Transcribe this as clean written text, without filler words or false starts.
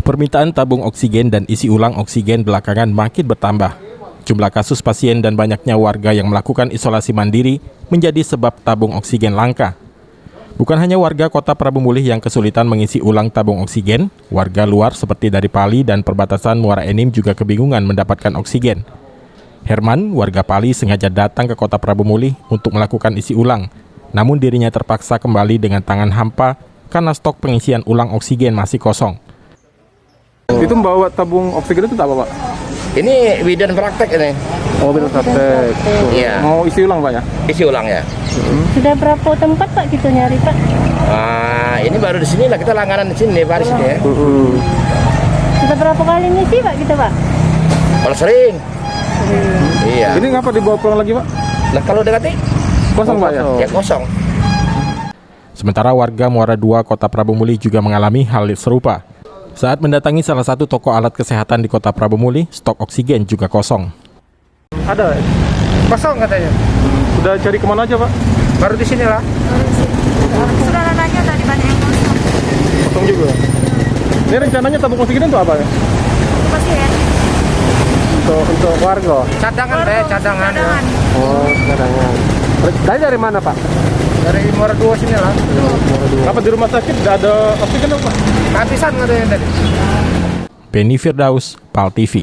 Permintaan tabung oksigen dan isi ulang oksigen belakangan makin bertambah. Jumlah kasus pasien dan banyaknya warga yang melakukan isolasi mandiri menjadi sebab tabung oksigen langka. Bukan hanya warga Kota Prabu Mulih yang kesulitan mengisi ulang tabung oksigen, warga luar seperti dari Pali dan perbatasan Muara Enim juga kebingungan mendapatkan oksigen. Herman, warga Pali, sengaja datang ke Kota Prabu Mulih untuk melakukan isi ulang. Namun dirinya terpaksa kembali dengan tangan hampa karena stok pengisian ulang oksigen masih kosong. Itu membawa tabung oksigen itu apa, Pak? Ini bidan praktek ini. Oh, bidan praktek. Iya. Mau isi ulang, Pak ya? Isi ulang ya. Sudah berapa tempat Pak kita nyari Pak? Ini baru di sini lah, kita langganan di sini Paris ya. Sudah berapa kali ngisi Pak kita Pak? Kalau sering. Iya. Ini ngapa dibawa pulang lagi, Pak? Nah kalau dekati Kosong, Pak ya? Ya kosong. Sementara warga Muara II Kota Prabu Mulih juga mengalami hal serupa. Saat mendatangi salah satu toko alat kesehatan di Kota Prabu Mulih, stok oksigen juga kosong. Ada? Kosong katanya. Sudah cari kemana aja, Pak? Baru di sini lah. Sudah nanya tadi banyak yang kosong. Kosong juga. Ini rencananya tabung oksigen itu apa ya? Pasien. Untuk warga. Cadangan teh, cadangan. Ya. Oh, cadangan. Dari mana, Pak? Dari Muara II sini lah. Apa di rumah sakit tidak ada oksigen, Pak? Habisan ada yang tadi. Benny Firdaus, PAL TV.